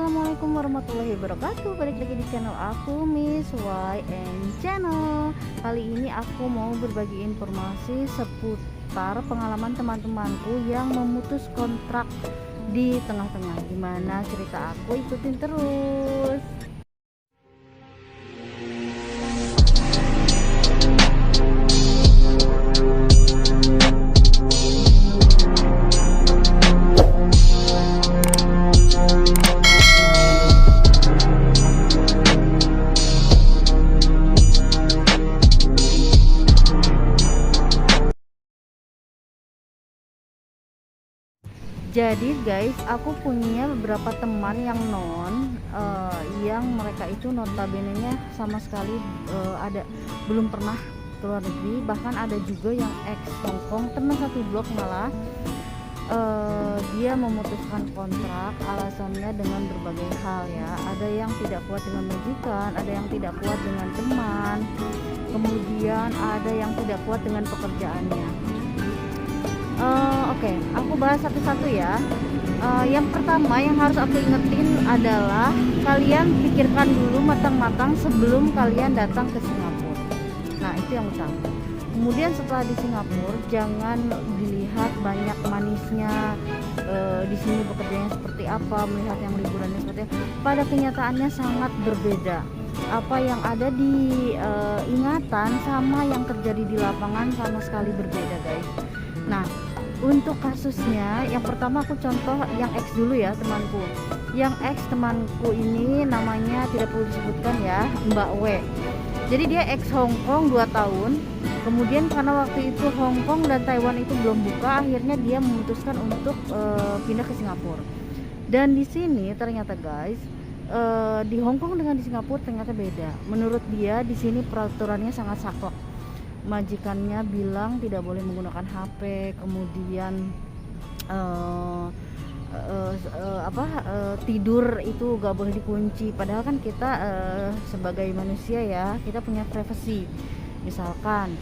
Assalamualaikum warahmatullahi wabarakatuh. Balik lagi di channel aku, Miss YN Channel. Kali ini aku mau berbagi informasi seputar pengalaman teman-temanku yang memutus kontrak di tengah-tengah. Gimana cerita aku, ikutin terus. Jadi guys, aku punya beberapa teman yang yang mereka itu notabene-nya sama sekali belum pernah keluar negeri, bahkan ada juga yang ex Hongkong, teman satu blok malah. Dia memutuskan kontrak, alasannya dengan berbagai hal ya. Ada yang tidak kuat dengan majikan, ada yang tidak kuat dengan teman, kemudian ada yang tidak kuat dengan pekerjaannya. Oke, aku bahas satu-satu ya. Yang pertama yang harus aku ingetin adalah kalian pikirkan dulu matang-matang sebelum kalian datang ke Singapura. Nah, itu yang utama. Kemudian setelah di Singapura, jangan dilihat banyak manisnya, di sini bekerjanya seperti apa, melihat yang liburannya seperti apa. Pada kenyataannya sangat berbeda. Apa yang ada di ingatan sama yang terjadi di lapangan sama sekali berbeda, guys. Nah, untuk kasusnya yang pertama aku contoh yang ex dulu ya, temanku. Yang ex temanku ini namanya tidak perlu disebutkan ya, Mbak W. Jadi dia ex Hongkong 2 tahun. Kemudian karena waktu itu Hongkong dan Taiwan itu belum buka, akhirnya dia memutuskan untuk pindah ke Singapura. Dan di sini ternyata guys, di Hongkong dengan di Singapura ternyata beda. Menurut dia di sini peraturannya sangat saklek. Majikannya bilang tidak boleh menggunakan HP, kemudian tidur itu gak boleh dikunci. Padahal kan kita sebagai manusia ya, kita punya privasi. Misalkan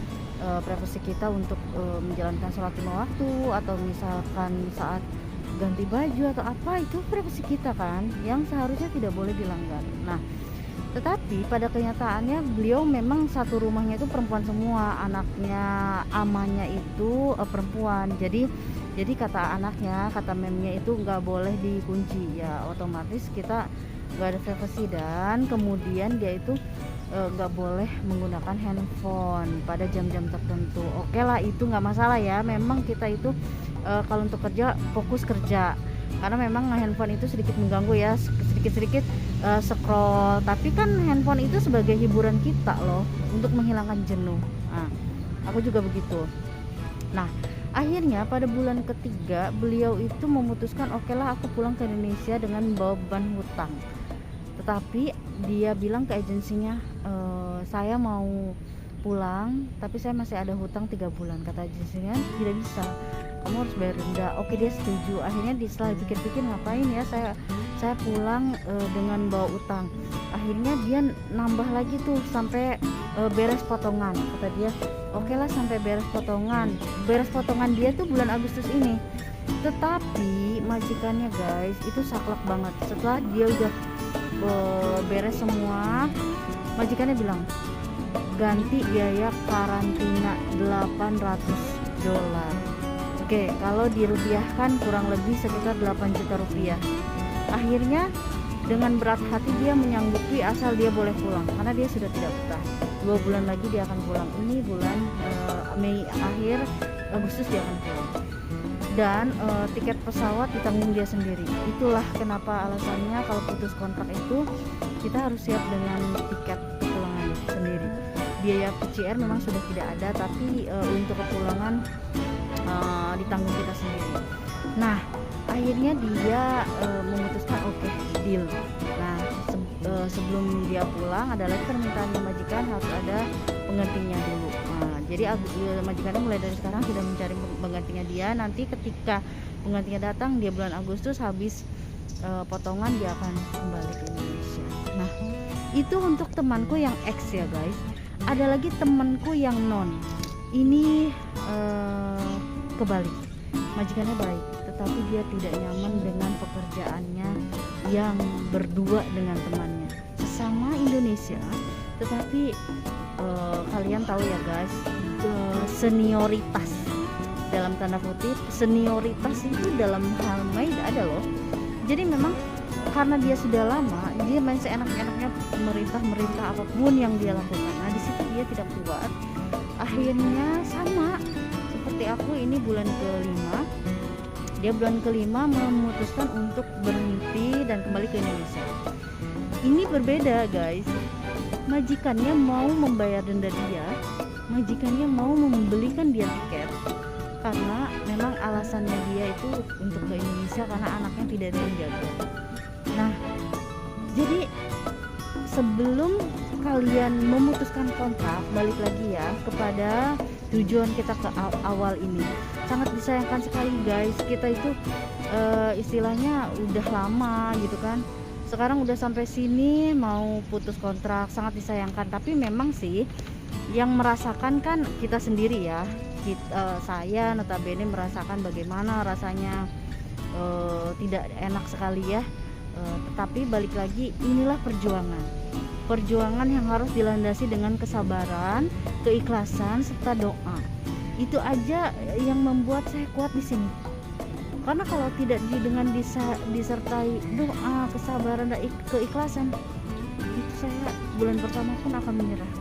privasi kita untuk menjalankan sholat 5 waktu, atau misalkan saat ganti baju atau apa, itu privasi kita kan, yang seharusnya tidak boleh dilanggar. Nah, tetapi pada kenyataannya beliau memang satu rumahnya itu perempuan semua, anaknya, amannya itu perempuan. Jadi kata anaknya, kata memnya itu nggak boleh dikunci ya, otomatis kita nggak ada privasi. Dan kemudian dia itu nggak boleh menggunakan handphone pada jam-jam tertentu. Oke lah, itu nggak masalah ya, memang kita itu kalau untuk kerja fokus kerja, karena memang handphone itu sedikit mengganggu ya, sedikit scroll. Tapi kan handphone itu sebagai hiburan kita loh, untuk menghilangkan jenuh. Nah, aku juga begitu. Nah, akhirnya pada bulan ketiga beliau itu memutuskan, oke lah aku pulang ke Indonesia dengan membawa beban hutang. Tetapi dia bilang ke agensinya, saya mau pulang tapi saya masih ada hutang 3 bulan. Kata agensinya, tidak bisa, kamu harus bayar denda. Oke, dia setuju. Akhirnya setelah pikir-pikir, ngapain ya saya pulang dengan bawa utang. Akhirnya dia nambah lagi tuh sampai beres potongan. Kata dia, oke lah sampai beres potongan dia tuh bulan Agustus ini. Tetapi majikannya guys itu saklek banget. Setelah dia udah beres semua, majikannya bilang ganti biaya karantina $800. Oke, kalau dirupiahkan kurang lebih sekitar 8 juta rupiah. Akhirnya dengan berat hati dia menyanggupi asal dia boleh pulang, karena dia sudah tidak betah. 2 bulan lagi dia akan pulang. Ini bulan Mei akhir, Agustus dia akan pulang. Dan tiket pesawat ditanggung dia sendiri. Itulah kenapa alasannya kalau putus kontrak itu kita harus siap dengan tiket kepulangan sendiri. Biaya PCR memang sudah tidak ada, tapi untuk kepulangan ditanggung kita sendiri. Nah, akhirnya dia memutuskan oke, deal. Nah, sebelum dia pulang ada lagi permintaan majikan, harus ada penggantinya dulu. Nah, jadi majikannya mulai dari sekarang sudah mencari penggantinya dia. Nanti ketika penggantinya datang dia bulan Agustus habis potongan, dia akan kembali ke Indonesia. Nah, itu untuk temanku yang ex ya guys. Ada lagi temanku yang non. Ini kebalik, majikannya baik tetapi dia tidak nyaman dengan pekerjaannya yang berdua dengan temannya sesama Indonesia, tetapi kalian tahu ya guys, senioritas dalam tanda kutip, senioritas itu dalam hal main ada loh. Jadi memang karena dia sudah lama, dia main seenak-enaknya merintah apapun yang dia lakukan. Nah di situ dia tidak kuat, akhirnya sama seperti aku, ini bulan kelima, dia bulan kelima memutuskan untuk berhenti dan kembali ke Indonesia. Ini berbeda guys, majikannya mau membayar denda dia, majikannya mau membelikan dia tiket karena memang alasannya dia itu untuk ke Indonesia karena anaknya tidak ada yang jaga. Nah jadi sebelum kalian memutuskan kontrak, balik lagi ya kepada tujuan kita ke awal ini, sangat disayangkan sekali guys, kita itu istilahnya udah lama gitu kan, sekarang udah sampai sini mau putus kontrak, sangat disayangkan. Tapi memang sih yang merasakan kan kita sendiri ya, saya notabene merasakan bagaimana rasanya, tidak enak sekali ya, tetapi balik lagi inilah perjuangan yang harus dilandasi dengan kesabaran, keikhlasan serta doa. Itu aja yang membuat saya kuat di sini. Karena kalau tidak dengan disertai doa, kesabaran dan keikhlasan, itu saya bulan pertama pun akan menyerah.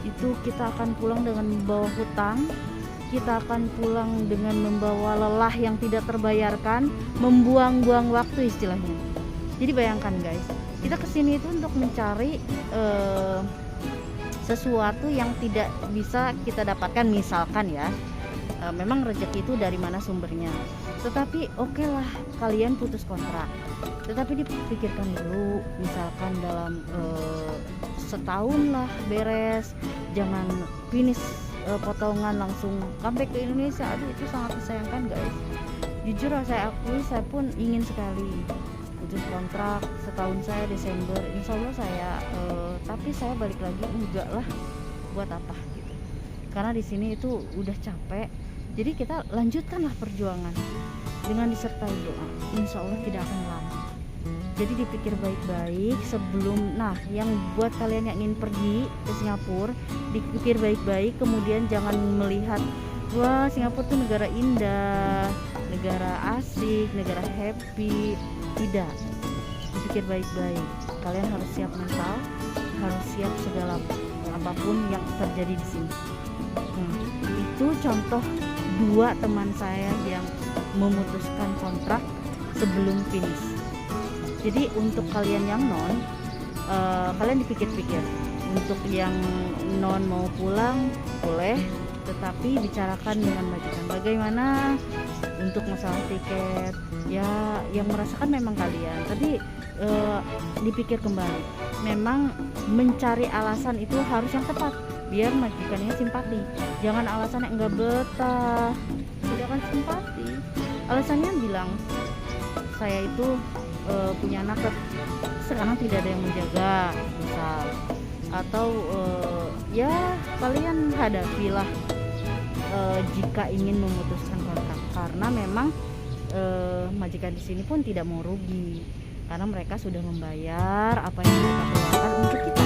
Itu kita akan pulang dengan membawa hutang, kita akan pulang dengan membawa lelah yang tidak terbayarkan, membuang-buang waktu istilahnya. Jadi bayangkan guys, kita kesini itu untuk mencari sesuatu yang tidak bisa kita dapatkan, misalkan ya, memang rezeki itu dari mana sumbernya. Tetapi oke lah kalian putus kontrak, tetapi dipikirkan dulu, misalkan dalam setahun lah beres, jangan finish potongan langsung comeback ke Indonesia. Aduh itu sangat disayangkan guys, jujur saya akui, saya pun ingin sekali putus kontrak setahun saya Desember, insya Allah saya tapi saya balik lagi, enggak lah, buat apa gitu, karena di sini itu udah capek. Jadi kita lanjutkanlah perjuangan dengan disertai doa, insya Allah tidak akan lama. Jadi dipikir baik-baik sebelum, nah yang buat kalian yang ingin pergi ke Singapura, dipikir baik-baik, kemudian jangan melihat wah Singapura tuh negara indah, negara asik, negara happy. Tidak, dipikir baik-baik, kalian harus siap mental, harus siap segala apapun yang terjadi di sini. Itu contoh 2 teman saya yang memutuskan kontrak sebelum finish. Jadi untuk kalian yang non, kalian dipikir-pikir, untuk yang non mau pulang boleh, tetapi bicarakan dengan majikan bagaimana untuk masalah tiket ya, yang merasakan memang kalian. Tapi dipikir kembali, memang mencari alasan itu harus yang tepat biar majikannya simpati. Jangan alasan yang enggak betah, tidak akan simpati. Alasannya bilang saya itu punya anak sekarang tidak ada yang menjaga misal, atau ya kalian hadapilah jika ingin memutuskan kontrak, karena memang majikan di sini pun tidak mau rugi karena mereka sudah membayar apa yang mereka keluarkan untuk kita.